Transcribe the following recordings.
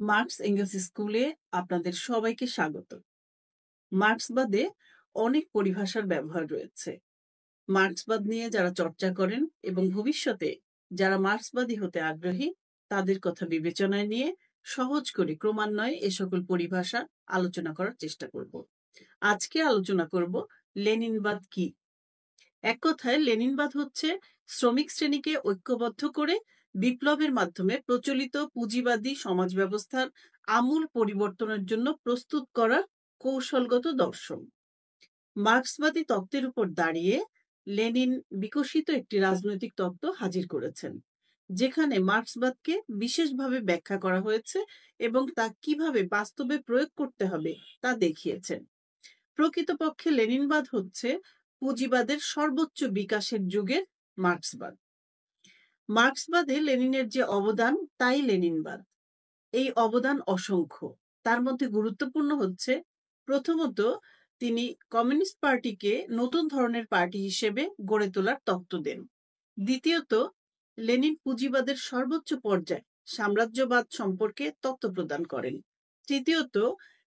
Marks angles স্কুলে আপনাদের সবাইকে স্বাগত। মার্ক্সবাদে অনেক পরিভাষার ব্যবহার রয়েছে। মার্ক্সবাদ নিয়ে যারা চর্চা করেন এবং ভবিষ্যতে যারা মার্ক্সবাদী হতে আগ্রহী তাদের কথা বিবেচনায় নিয়ে সহজ করে ক্রমান্বয়ে এ সকল পরিভাষা আলোচনা করার চেষ্টা করব। আজকে আলোচনা করব লেনিনবাদ কি। এক কথায় লেনিনবাদ হচ্ছে শ্রমিক শ্রেণীকে ঐক্যবদ্ধ করে বিপ্লবের মাধ্যমে প্রচলিত পুঁজিবাদী সমাজ ব্যবস্থার আমূল পরিবর্তনের জন্য প্রস্তুত করা কৌশলগত দর্শন। মার্ক্সবাদী তত্ত্বের উপর দাঁড়িয়ে লেনিন বিকশিত একটি রাজনৈতিক তত্ত্ব হাজির করেছেন, যেখানে মার্ক্সবাদকে বিশেষভাবে ব্যাখ্যা করা হয়েছে এবং তা কিভাবে বাস্তবে প্রয়োগ করতে হবে তা দেখিয়েছেন। প্রকৃতপক্ষে লেনিনবাদ হচ্ছে পুঁজিবাদের সর্বোচ্চ বিকাশের যুগের মার্ক্সবাদ। মার্ক্সবাদে লেনিনের যে অবদান তাই লেনিনবাদ। এই অবদান অসংখ্য। তার মধ্যে গুরুত্বপূর্ণ হচ্ছে, প্রথমত তিনি কমিউনিস্ট পার্টিকে নতুন ধরনের পার্টি হিসেবে গড়ে তোলার তত্ত্ব দেন। দ্বিতীয়ত লেনিন পুঁজিবাদের সর্বোচ্চ পর্যায়ে সাম্রাজ্যবাদ সম্পর্কে তত্ত্ব প্রদান করেন। তৃতীয়ত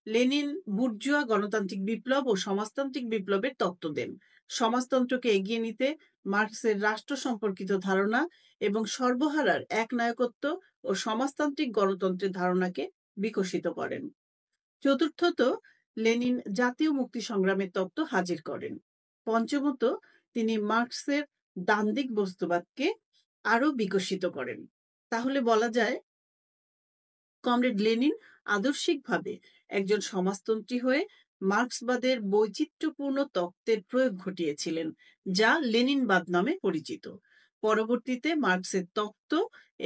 লেনিন বুর্জুয়া গণতান্ত্রিক বিপ্লব ও সমাজতান্ত্রিক বিপ্লবের তত্ত্ব দেন। সমাজতন্ত্রকে এগিয়ে নিতে মার্ক্সের রাষ্ট্র সম্পর্কিত ধারণা এবং সর্বহারার একনায়কত্ব ও সমাজতান্ত্রিক গণতন্ত্রের ধারণাকে বিকশিত করেন। চতুর্থত লেনিন জাতীয় মুক্তি সংগ্রামের তত্ত্ব হাজির করেন। পঞ্চমত তিনি মার্ক্সের দ্বান্দ্বিক বস্তুবাদকে আরো বিকশিত করেন। তাহলে বলা যায় কমরেড লেনিন আদর্শিকভাবে একজন সমাজতন্ত্রী হয়ে মার্ক্সবাদের বৈচিত্র্যপূর্ণ তত্ত্বের প্রয়োগ ঘটিয়েছিলেন, যা লেনিনবাদ নামে পরিচিত। পরবর্তীতে মার্ক্সের তত্ত্ব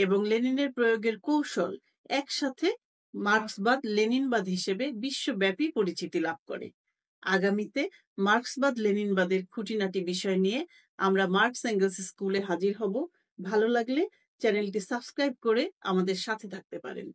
এবং লেনিনের প্রয়োগের কৌশল একসাথে মার্ক্সবাদ লেনিনবাদ হিসেবে বিশ্বব্যাপী পরিচিতি লাভ করে। আগামীতে মার্ক্সবাদ লেনিনবাদের খুঁটিনাটি বিষয় নিয়ে আমরা মার্কস এঙ্গেলস স্কুলে হাজির হব। ভালো লাগলে চ্যানেলটি সাবস্ক্রাইব করে আমাদের সাথে থাকতে পারেন।